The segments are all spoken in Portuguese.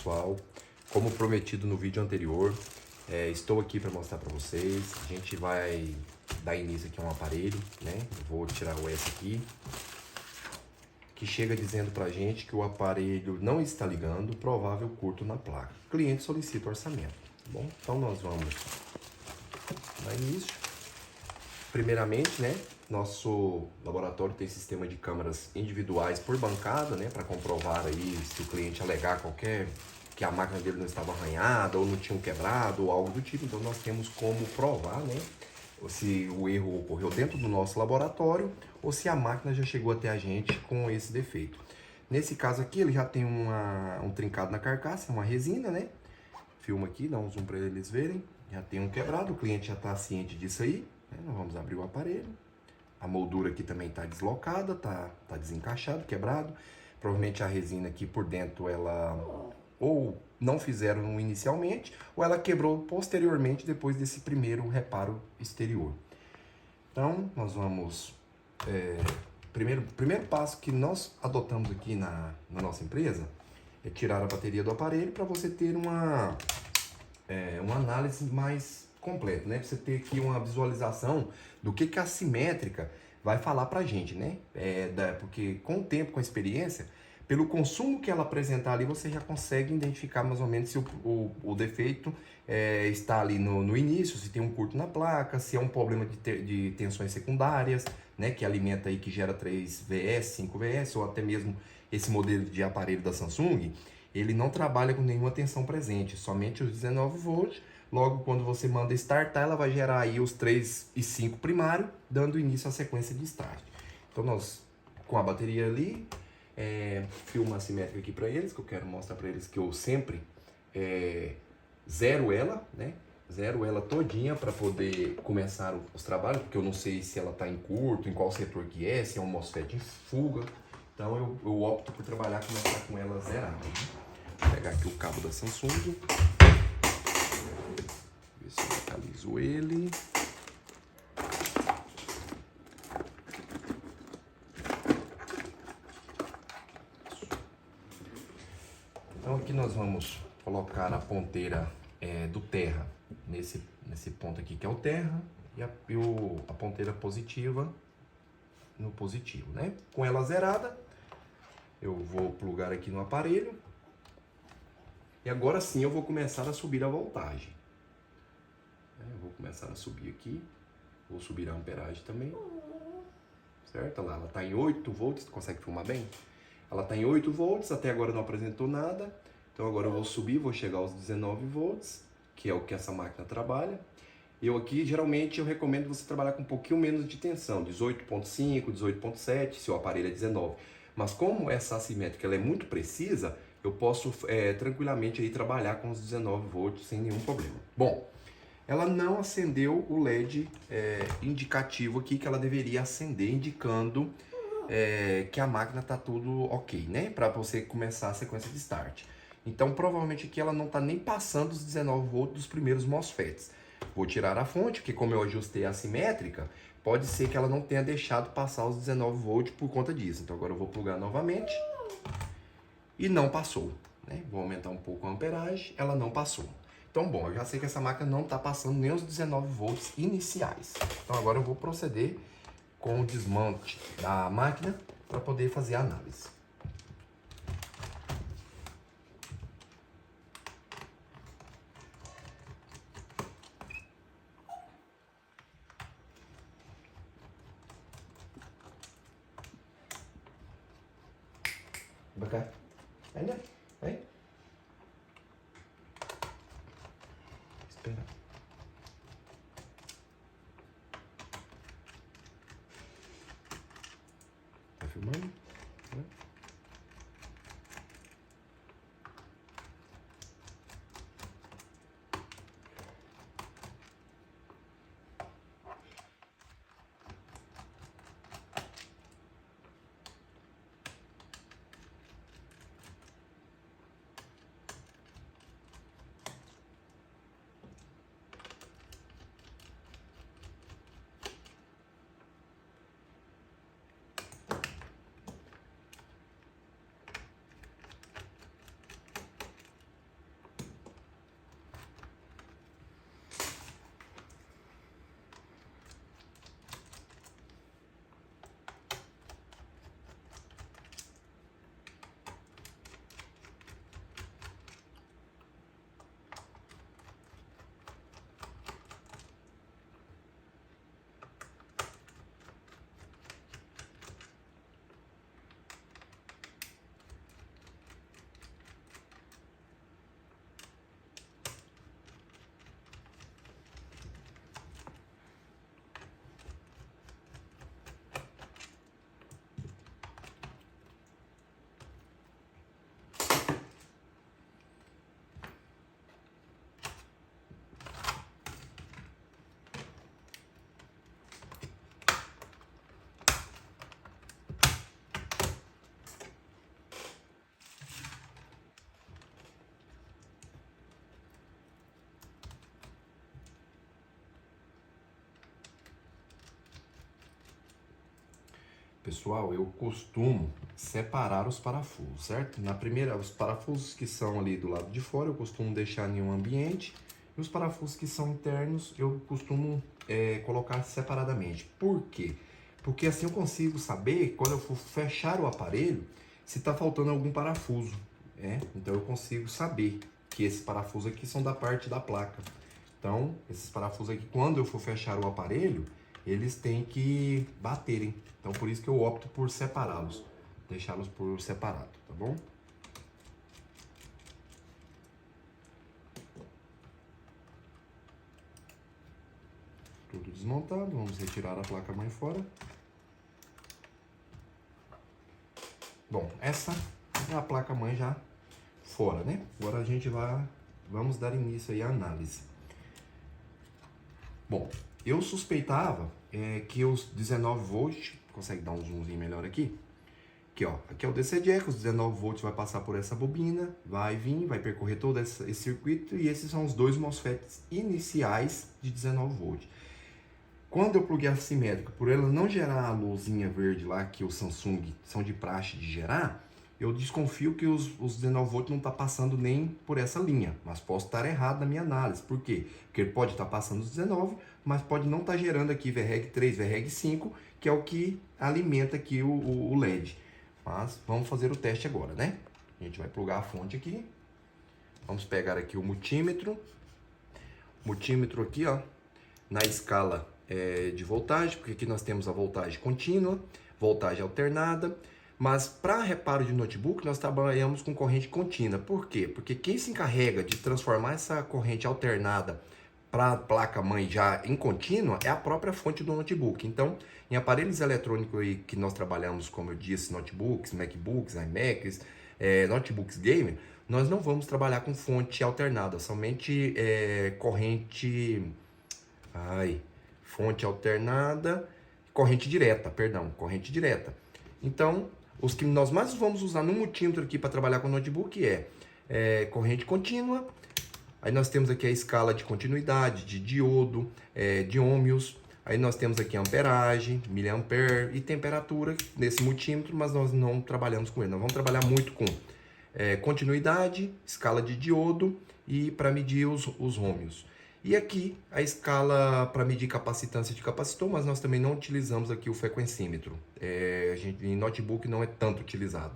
Pessoal, como prometido no vídeo anterior, estou aqui para mostrar para vocês. A gente vai dar início aqui a um aparelho, né? Eu vou tirar o S aqui, que chega dizendo para a gente que o aparelho não está ligando, provável curto na placa. O cliente solicita orçamento, tá bom? Então nós vamos dar início. Primeiramente, né? Nosso laboratório tem sistema de câmeras individuais por bancada, né? Para comprovar aí se o cliente alegar que a máquina dele não estava arranhada ou não tinha quebrado ou algo do tipo. Então nós temos como provar, né? Se o erro ocorreu dentro do nosso laboratório ou se a máquina já chegou até a gente com esse defeito. Nesse caso aqui, ele já tem um trincado na carcaça, uma resina, né? Filma aqui, dá um zoom para eles verem. Já tem um quebrado, o cliente já está ciente disso aí. Né? Nós vamos abrir o aparelho. A moldura aqui também está deslocada, tá desencaixado, quebrado. Provavelmente a resina aqui por dentro ela ou não fizeram inicialmente, ou ela quebrou posteriormente depois desse primeiro reparo exterior. Então, nós vamos... primeiro passo que nós adotamos aqui na nossa empresa é tirar a bateria do aparelho para você ter uma análise mais completa, né? Pra você ter aqui uma visualização do que a assimétrica vai falar pra gente, né? Porque com o tempo, com a experiência, pelo consumo que ela apresentar ali, você já consegue identificar mais ou menos se o defeito está ali no início, se tem um curto na placa, se é um problema de tensões secundárias, né? Que alimenta aí, que gera 3 VS, 5 VS, ou até mesmo esse modelo de aparelho da Samsung, ele não trabalha com nenhuma tensão presente, somente os 19 volts. Logo, quando você manda startar, ela vai gerar aí os 3 e 5 primário, dando início à sequência de start. Então, nós, com a bateria ali, filma assimétrica aqui para eles, que eu quero mostrar para eles que eu sempre zero ela, né? Zero ela todinha para poder começar os trabalhos, porque eu não sei se ela está em curto, em qual setor que é, se é um MOSFET em fuga. Então eu opto por começar com ela zerada. Vou pegar aqui o cabo da Samsung. Ver se eu localizo ele. Então aqui nós vamos colocar a ponteira do terra nesse ponto aqui que é o terra e a ponteira positiva no positivo, né? Com ela zerada, eu vou plugar aqui no aparelho e agora sim eu vou começar a subir a voltagem. Eu vou começar a subir aqui, vou subir a amperagem também, certo? Ela está em 8 volts, consegue filmar bem? Ela está em 8 volts, até agora não apresentou nada, então agora eu vou subir, vou chegar aos 19 volts, que é o que essa máquina trabalha. Eu aqui, geralmente, eu recomendo você trabalhar com um pouquinho menos de tensão, 18.5, 18.7, se o aparelho é 19. Mas como essa assimétrica ela é muito precisa, eu posso tranquilamente aí trabalhar com os 19 volts sem nenhum problema. Bom, ela não acendeu o LED indicativo aqui que ela deveria acender, indicando que a máquina está tudo ok, né? Para você começar a sequência de start. Então, provavelmente aqui ela não está nem passando os 19 volts dos primeiros MOSFETs. Vou tirar a fonte, porque como eu ajustei a assimétrica, pode ser que ela não tenha deixado passar os 19 volts por conta disso. Então agora eu vou plugar novamente e não passou, né? Vou aumentar um pouco a amperagem, ela não passou. Então, bom, eu já sei que essa máquina não está passando nem os 19 volts iniciais. Então agora eu vou proceder com o desmonte da máquina para poder fazer a análise. Vem cá. Ainda? Vem. Espera. Tá filmando? pessoal, eu costumo separar os parafusos, certo? Na primeira, os parafusos que são ali do lado de fora, eu costumo deixar em um ambiente. E os parafusos que são internos, eu costumo colocar separadamente. Por quê? Porque assim eu consigo saber, quando eu for fechar o aparelho, se está faltando algum parafuso. Então eu consigo saber que esses parafusos aqui são da parte da placa. Então, esses parafusos aqui, quando eu for fechar o aparelho, eles têm que baterem. Então, por isso que eu opto por separá-los. Deixá-los por separado, tá bom? Tudo desmontado. Vamos retirar a placa-mãe fora. Bom, essa é a placa-mãe já fora, né? Agora a gente vamos dar início aí à análise. Bom, eu suspeitava que os 19 volts, consegue dar um zoomzinho melhor aqui? Aqui, ó, aqui é o DC Jack, os 19 volts vai passar por essa bobina, vai vir, vai percorrer todo esse circuito, e esses são os dois MOSFETs iniciais de 19 volts. Quando eu pluguei a assimétrica, por ela não gerar a luzinha verde lá, que o Samsung são de praxe de gerar, eu desconfio que os 19 volts não está passando nem por essa linha, mas posso estar errado na minha análise. Por quê? Porque ele pode estar passando os 19, mas pode não estar gerando aqui VREG 3, VREG 5, que é o que alimenta aqui o LED. Mas vamos fazer o teste agora, né? A gente vai plugar a fonte aqui. Vamos pegar aqui o multímetro. Multímetro aqui, ó, na escala de voltagem, porque aqui nós temos a voltagem contínua, voltagem alternada. Mas para reparo de notebook, nós trabalhamos com corrente contínua. Por quê? Porque quem se encarrega de transformar essa corrente alternada para a placa-mãe já em contínua é a própria fonte do notebook. Então, em aparelhos eletrônicos aí que nós trabalhamos, como eu disse, notebooks, MacBooks, iMacs, notebooks gamer, nós não vamos trabalhar com fonte alternada, somente fonte alternada, corrente direta. Então, os que nós mais vamos usar no multímetro aqui para trabalhar com o notebook é corrente contínua. Aí nós temos aqui a escala de continuidade, de diodo, de ohmios. Aí nós temos aqui a amperagem, miliampere e temperatura nesse multímetro, mas nós não trabalhamos com ele. Nós vamos trabalhar muito com continuidade, escala de diodo e para medir os ohmios. E aqui a escala para medir capacitância de capacitor, mas nós também não utilizamos aqui o frequencímetro. Em notebook não é tanto utilizado.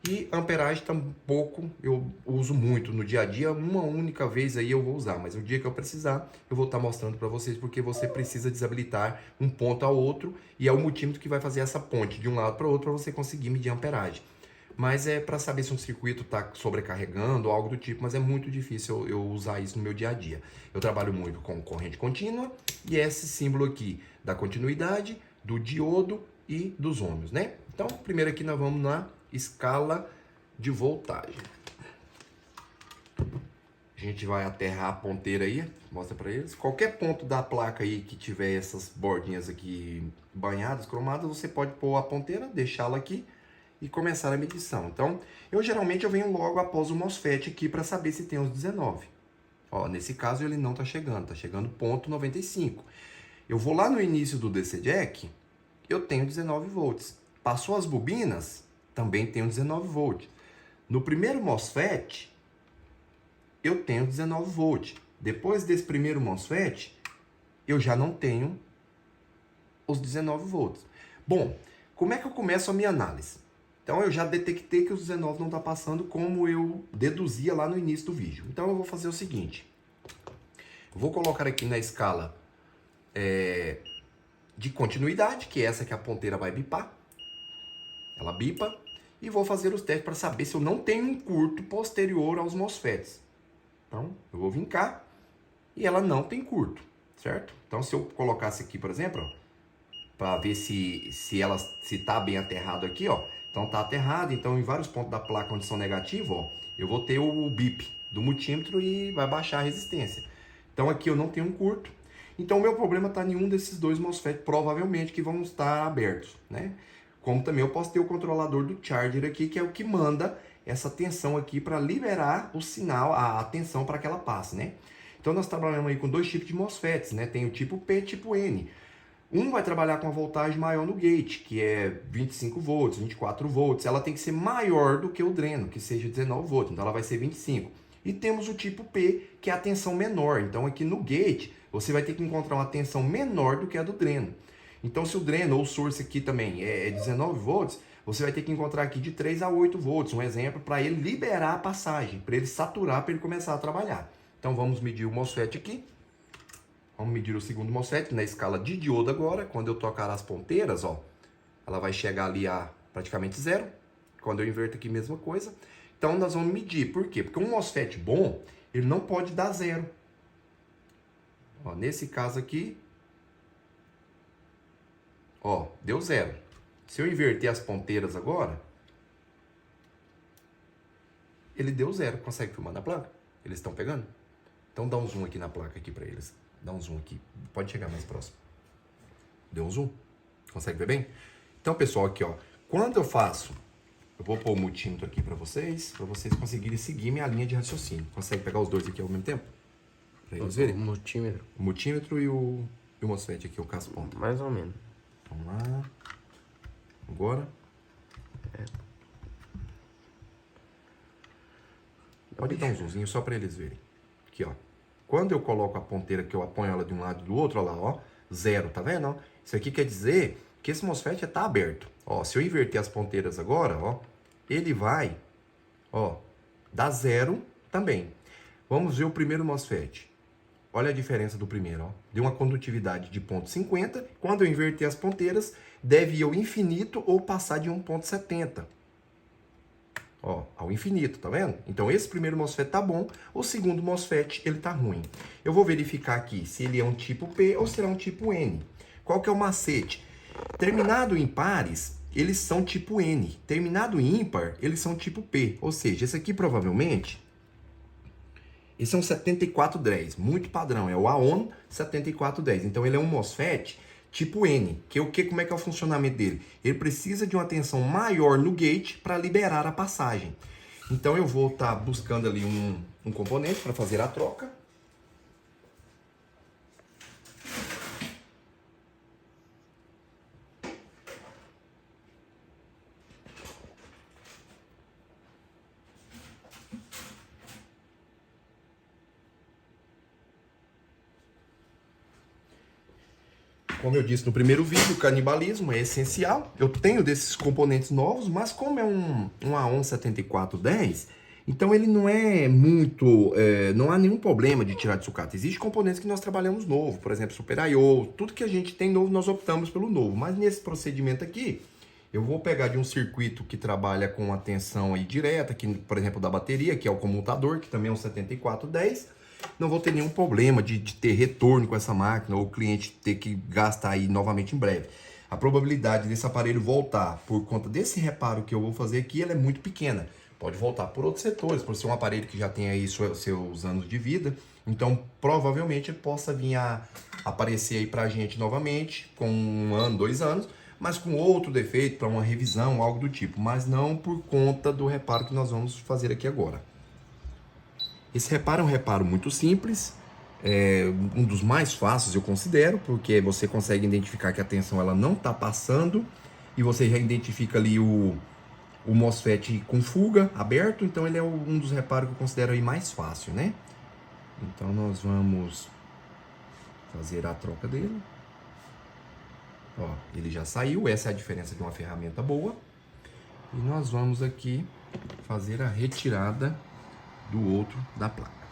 E amperagem tampouco eu uso muito no dia a dia, uma única vez aí eu vou usar, mas o dia que eu precisar eu vou estar mostrando para vocês, porque você precisa desabilitar um ponto ao outro e é o multímetro que vai fazer essa ponte de um lado para o outro para você conseguir medir a amperagem. Mas é para saber se um circuito está sobrecarregando ou algo do tipo, mas é muito difícil eu usar isso no meu dia a dia. Eu trabalho muito com corrente contínua e esse símbolo aqui da continuidade, do diodo e dos ohmios, né? Então, primeiro aqui nós vamos na escala de voltagem. A gente vai aterrar a ponteira aí, mostra para eles. Qualquer ponto da placa aí que tiver essas bordinhas aqui banhadas, cromadas, você pode pôr a ponteira, deixá-la aqui e começar a medição. Então, geralmente eu venho logo após o MOSFET aqui para saber se tem os 19. Ó, nesse caso ele não está chegando ponto 95. Eu vou lá no início do DC Jack, eu tenho 19 volts. Passou as bobinas, também tenho 19 volts. No primeiro MOSFET, eu tenho 19 volts. Depois desse primeiro MOSFET, eu já não tenho os 19 volts. Bom, como é que eu começo a minha análise? Então eu já detectei que os 19 não está passando como eu deduzia lá no início do vídeo. Então eu vou fazer o seguinte. Eu vou colocar aqui na escala de continuidade, que é essa que a ponteira vai bipar. Ela bipa. E vou fazer os testes para saber se eu não tenho um curto posterior aos MOSFETs. Então eu vou vir cá e ela não tem curto, certo? Então se eu colocasse aqui, por exemplo, para ver se está bem aterrado aqui, ó. Então tá aterrado, então em vários pontos da placa onde são negativos, ó, eu vou ter o bip do multímetro e vai baixar a resistência. Então aqui eu não tenho um curto. Então o meu problema está em um desses dois MOSFET, provavelmente, que vão estar abertos, né? Como também eu posso ter o controlador do charger aqui, que é o que manda essa tensão aqui para liberar o sinal, a tensão para que ela passe, né? Então nós trabalhamos aí com dois tipos de MOSFETs, né? Tem o tipo P e tipo N. Um vai trabalhar com a voltagem maior no gate, que é 25 volts, 24 volts. Ela tem que ser maior do que o dreno, que seja 19 volts. Então ela vai ser 25. E temos o tipo P, que é a tensão menor. Então aqui no gate, você vai ter que encontrar uma tensão menor do que a do dreno. Então se o dreno ou o source aqui também é 19 volts, você vai ter que encontrar aqui de 3 a 8 volts. Um exemplo para ele liberar a passagem, para ele saturar, para ele começar a trabalhar. Então vamos medir o MOSFET aqui. Vamos medir o segundo MOSFET na escala de diodo agora. Quando eu tocar as ponteiras, ó, ela vai chegar ali a praticamente zero. Quando eu inverto aqui, mesma coisa. Então nós vamos medir. Por quê? Porque um MOSFET bom, ele não pode dar zero. Ó, nesse caso aqui, ó, deu zero. Se eu inverter as ponteiras agora, ele deu zero. Consegue filmar na placa? Eles estão pegando? Então dá um zoom aqui na placa aqui para eles. Dá um zoom aqui. Pode chegar mais próximo. Deu um zoom? Consegue ver bem? Então, pessoal, aqui, ó. Quando eu faço... Eu vou pôr o multímetro aqui para vocês conseguirem seguir minha linha de raciocínio. Consegue pegar os dois aqui ao mesmo tempo? Para eles verem? O multímetro. O multímetro e o MOSFET aqui, o caso ponta. Mais ou menos. Vamos lá. Agora. Pode dar um zoomzinho só para eles verem. Aqui, ó. Quando eu coloco a ponteira, que eu aponho ela de um lado e do outro, olha lá, ó, zero, tá vendo? Ó? Isso aqui quer dizer que esse MOSFET está aberto. Ó, se eu inverter as ponteiras agora, ó, ele vai, ó, dar zero também. Vamos ver o primeiro MOSFET. Olha a diferença do primeiro, ó. Deu uma condutividade de 0,50. Quando eu inverter as ponteiras, deve ir ao infinito ou passar de 1,70. Ó, ao infinito, tá vendo? Então esse primeiro MOSFET tá bom, o segundo MOSFET ele tá ruim. Eu vou verificar aqui se ele é um tipo P ou será um tipo N. Qual que é o macete? Terminado em pares, eles são tipo N. Terminado em ímpar, eles são tipo P. Ou seja, esse aqui provavelmente, esse é um 7410, muito padrão, é o AON 7410. Então ele é um MOSFET tipo N, como é que é o funcionamento dele? Ele precisa de uma tensão maior no gate para liberar a passagem. Então eu vou estar buscando ali um componente para fazer a troca. Como eu disse no primeiro vídeo, o canibalismo é essencial. Eu tenho desses componentes novos, mas como é um AON 7410, então ele não é muito... não há nenhum problema de tirar de sucata. Existem componentes que nós trabalhamos novo, por exemplo, Super I/O, tudo que a gente tem novo, nós optamos pelo novo. Mas nesse procedimento aqui, eu vou pegar de um circuito que trabalha com a tensão aí direta, que, por exemplo, da bateria, que é o comutador, que também é um 7410, não vou ter nenhum problema de ter retorno com essa máquina ou o cliente ter que gastar aí novamente em breve. A probabilidade desse aparelho voltar por conta desse reparo que eu vou fazer aqui, ela é muito pequena. Pode voltar por outros setores, por ser um aparelho que já tem aí seus anos de vida. Então, provavelmente possa vir a aparecer aí pra gente novamente, com 1 ano, 2 anos, mas com outro defeito, para uma revisão, algo do tipo. Mas não por conta do reparo que nós vamos fazer aqui agora. Esse reparo é um reparo muito simples, um dos mais fáceis eu considero, porque você consegue identificar que a tensão ela não está passando e você já identifica ali o MOSFET com fuga aberto, então ele é um dos reparos que eu considero aí mais fácil, né? Então nós vamos fazer a troca dele. Ó, ele já saiu, essa é a diferença de uma ferramenta boa. E nós vamos aqui fazer a retirada do outro da placa.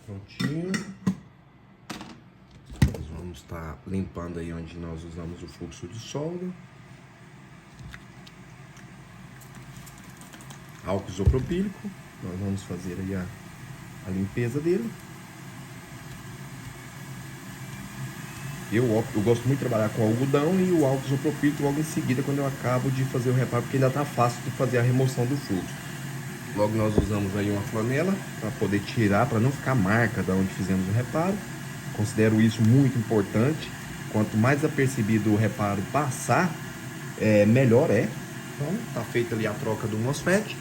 Prontinho. Nós vamos estar limpando aí onde nós usamos o fluxo de solda. Álcool isopropílico. Nós vamos fazer aí a limpeza dele. Eu gosto muito de trabalhar com algodão e o álcool isopropílico logo em seguida, quando eu acabo de fazer o reparo, porque ainda tá fácil de fazer a remoção do fluxo. Logo nós usamos aí uma flanela para poder tirar, para não ficar marca da onde fizemos o reparo. Considero isso muito importante. Quanto mais apercebido o reparo passar, melhor é. Então tá feita ali a troca do MOSFET.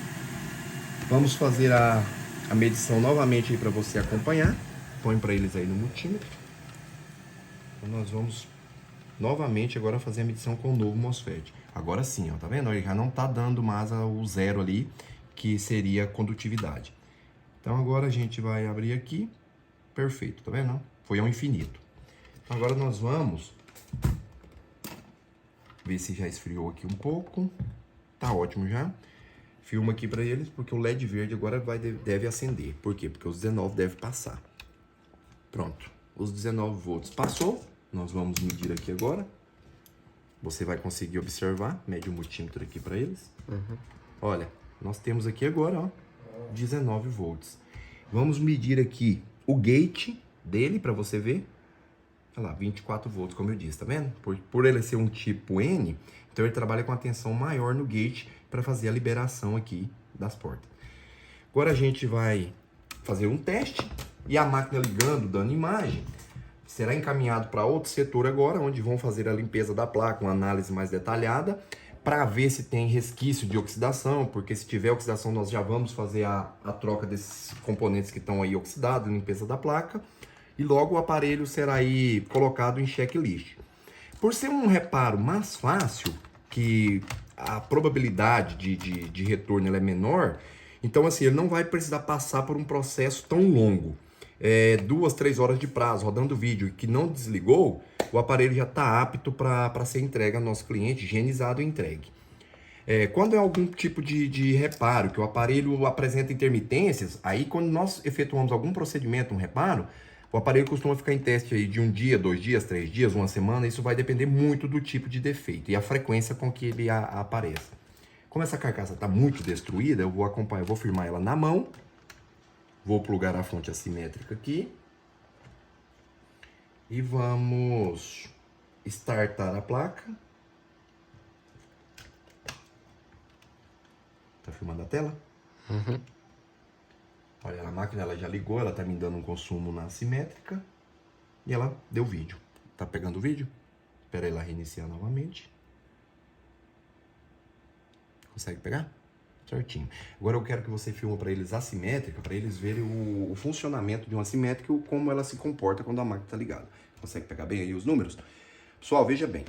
Vamos fazer a medição novamente aí para você acompanhar. Põe para eles aí no multímetro. Então nós vamos novamente agora fazer a medição com o novo MOSFET. Agora sim, ó, tá vendo? Ele já não tá dando mais o zero ali, que seria a condutividade. Então agora a gente vai abrir aqui. Perfeito, tá vendo? Foi ao infinito. Então agora nós vamos ver se já esfriou aqui um pouco. Tá ótimo já. Filma aqui para eles, porque o LED verde agora deve acender. Por quê? Porque os 19 deve passar. Pronto. Os 19 volts passou. Nós vamos medir aqui agora. Você vai conseguir observar. Mede o multímetro aqui para eles. Olha, nós temos aqui agora, ó, 19 volts. Vamos medir aqui o gate dele para você ver. Olha lá, 24 volts, como eu disse, tá vendo? Por ele ser um tipo N, então ele trabalha com a tensão maior no gate para fazer a liberação aqui das portas. Agora a gente vai fazer um teste e a máquina ligando, dando imagem, será encaminhado para outro setor agora, onde vão fazer a limpeza da placa, uma análise mais detalhada, para ver se tem resquício de oxidação, porque se tiver oxidação nós já vamos fazer a troca desses componentes que estão aí oxidados, limpeza da placa, e logo o aparelho será aí colocado em checklist. Por ser um reparo mais fácil, que a probabilidade de retorno ela é menor, então assim, ele não vai precisar passar por um processo tão longo. 2, 3 horas de prazo, rodando vídeo, que não desligou, o aparelho já está apto para ser entregue ao nosso cliente, higienizado e entregue. Quando é algum tipo de reparo, que o aparelho apresenta intermitências, aí quando nós efetuamos algum procedimento, um reparo, o aparelho costuma ficar em teste aí de 1 dia, 2 dias, 3 dias, 1 semana. Isso vai depender muito do tipo de defeito e a frequência com que ele apareça. Como essa carcaça está muito destruída, eu vou acompanhar, eu vou firmar ela na mão. Vou plugar a fonte assimétrica aqui. E vamos startar a placa. Tá filmando a tela? Olha, a máquina ela já ligou, ela tá me dando um consumo na assimétrica. E ela deu vídeo. Tá pegando o vídeo? Espera ela reiniciar novamente. Consegue pegar? Certinho. Agora eu quero que você filme para eles assimétrica, para eles verem o funcionamento de uma assimétrica e como ela se comporta quando a máquina está ligada. Consegue pegar bem aí os números? Pessoal, veja bem.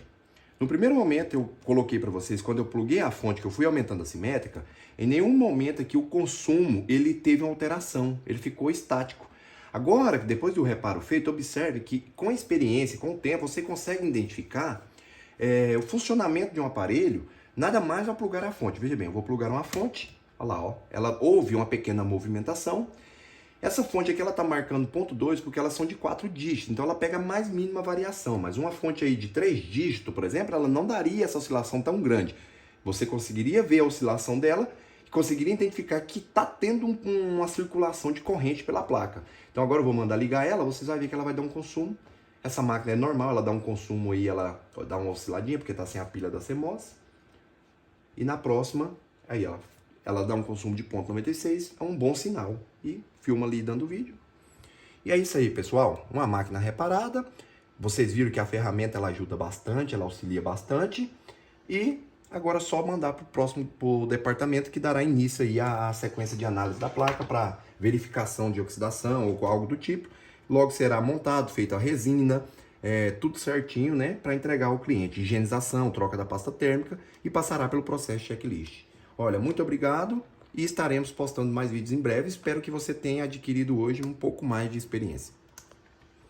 No primeiro momento eu coloquei para vocês, quando eu pluguei a fonte, que eu fui aumentando a assimétrica, em nenhum momento aqui o consumo ele teve uma alteração, ele ficou estático. Agora, depois do reparo feito, observe que com a experiência, com o tempo, você consegue identificar o funcionamento de um aparelho. Nada mais ao plugar a fonte. Veja bem, eu vou plugar uma fonte. Olha lá, ó. Ela houve uma pequena movimentação. Essa fonte aqui ela está marcando 0,2 porque elas são de 4 dígitos. Então ela pega a mais mínima variação. Mas uma fonte aí de 3 dígitos, por exemplo, ela não daria essa oscilação tão grande. Você conseguiria ver a oscilação dela e conseguiria identificar que está tendo uma circulação de corrente pela placa. Então agora eu vou mandar ligar ela, vocês vão ver que ela vai dar um consumo. Essa máquina é normal, ela dá um consumo aí, ela dá uma osciladinha porque está sem a pilha da CMOS. E na próxima, aí ela dá um consumo de 0,96, é um bom sinal. E filma ali dando vídeo. E é isso aí, pessoal. Uma máquina reparada. Vocês viram que a ferramenta ela ajuda bastante, ela auxilia bastante. E agora é só mandar pro departamento que dará início aí à sequência de análise da placa para verificação de oxidação ou algo do tipo. Logo será montado, feita a resina, tudo certinho, né, para entregar ao cliente. Higienização, troca da pasta térmica e passará pelo processo checklist. Olha, muito obrigado e estaremos postando mais vídeos em breve. Espero que você tenha adquirido hoje um pouco mais de experiência.